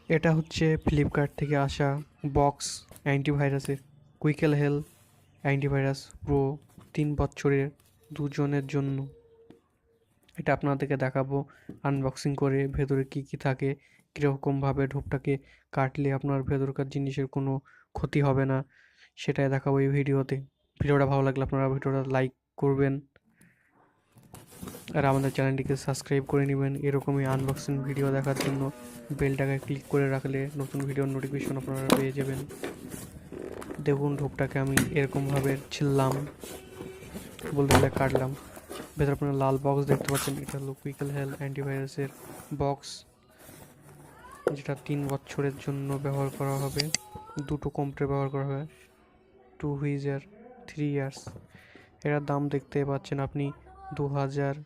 এটা হচ্ছে ফ্লিপকার্ট থেকে আসা বক্স অ্যান্টিভাইরাসের llılıll অ্যান্টিভাইরাস প্রো 3 বছরের দুজনের জন্য। এটা আপনাদেরকে দেখাবো আনবক্সিং করে ভেতরে কি কি থাকে, কীরকমভাবে ঢোপটাকে কাটলে আপনার ভেতরকার জিনিসের কোনো ক্ষতি হবে না, সেটাই দেখাবো এই ভিডিওতে। ভিডিওটা ভালো লাগলে আপনারা ভিডিওটা লাইক করবেন আর আমাদের চ্যানেলটিকে সাবস্ক্রাইব করে নেবেন। এরকমই আনবক্সিং ভিডিও দেখার জন্য বেলটাকে ক্লিক করে রাখলে নতুন ভিডিওর নোটিফিকেশন আপনারা পেয়ে যাবেন। দেখুন ঢোপটাকে আমি এরকমভাবে ছিললাম, বলতে কাটলাম। ভেতরে আপনারা লাল বক্স দেখতে পাচ্ছেন, এটা হলো llılıll অ্যান্টিভাইরাসের বক্স, যেটা 3 বছরের জন্য ব্যবহার করা হবে। দুটো কম্পিউটার ব্যবহার করা হবে, 2 হুইজার 3 ইয়ার্স। এটার দাম দেখতে পাচ্ছেন আপনি 2000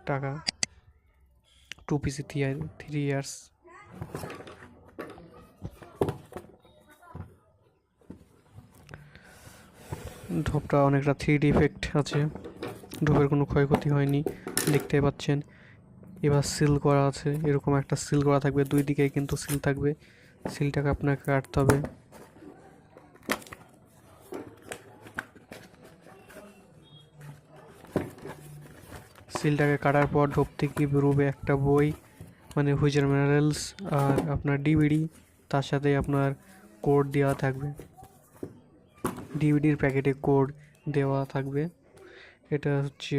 টাকা, 2 পিসি 3 ইয়ার্স। ঢোপটা অনেকটা 3D ইফেক্ট আছে, ঢোপের কোনো ক্ষয়ক্ষতি হয়নি দেখতে পাচ্ছেন। এবার সিল করা আছে, এরকম একটা সিল করা থাকবে, দুই দিকে কিন্তু সিল থাকবে। সিলটাকে আপনাকে কাটতে হবে। সিলটাকে কাটার পর ঢোপ থেকে বেরোবে একটা বই, মানে হুইজার মিনারেলস আর আপনার ডিভিডি, তার সাথে আপনার কোড দেওয়া থাকবে, ডিভিডির প্যাকেটে কোড দেওয়া থাকবে। এটা হচ্ছে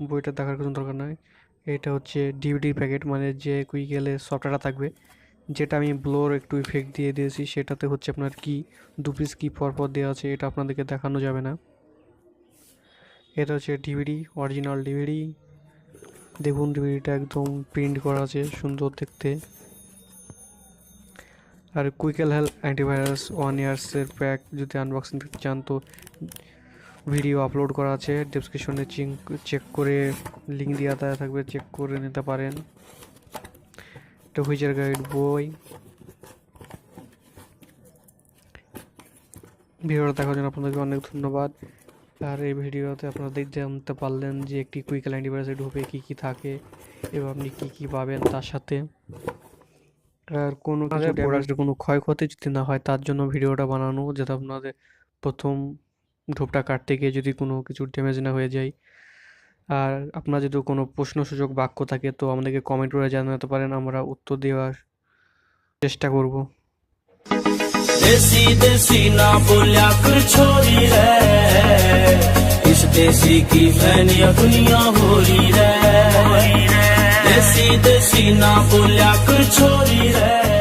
বইটা দেখার কোনো দরকার নয়। এটা হচ্ছে ডিভিডির প্যাকেট, মানে যে llılıll সফটওয়্যারটা থাকবে, যেটা আমি ব্লোর একটু ইফেক্ট দিয়ে দিয়েছি। সেটাতে হচ্ছে আপনার কি 2 পিস কি পরপর দেওয়া আছে, এটা আপনাদেরকে দেখানো যাবে না। এটা হচ্ছে ডিভিডি, অরিজিনাল ডিভিডি। দেখুন ডিভিডিটা একদম প্রিন্ট করা আছে, সুন্দর দেখতে। আর llılıll অ্যান্টিভাইরাস 1 ইয়ার্সের প্যাক যদি আনবক্সিং দেখতে চান তো ভিডিও আপলোড করা আছে ডেসক্রিপশনে, চেক করে লিঙ্ক দেওয়া থাকবে, চেক করে নিতে পারেন। এটা হুইজার গাইড বই। ভিডিওটা দেখার জন্য আপনাদেরকে অনেক ধন্যবাদ। আর এই ভিডিওতে আপনারা জানতে পারলেন যে একটি llılıll অ্যান্টিভাইরাসে ঢোপে কী কী থাকে এবং আপনি কী কী পাবেন তার সাথে। আর কোনো কিছু প্রোডাক্টের কোনো ক্ষয়ক্ষতি যদি না হয় তার জন্য ভিডিওটা বানানো, যাতে আপনাদের প্রথম ঢোপটা কাটতে গিয়ে যদি কোনো কিছু ড্যামেজ না হয়ে যায়। আর আপনার যদি কোনো প্রশ্নসূচক বাক্য থাকে তো আমাদেরকে কমেন্ট করে জানাতে পারেন, আমরা উত্তর দেওয়ার চেষ্টা করব। देसी देसी ना बोलिया कर छोरी रे, इस देसी की फैनिया दुनिया हो रही रे। देसी देसी ना बोलिया कर छोरी रे।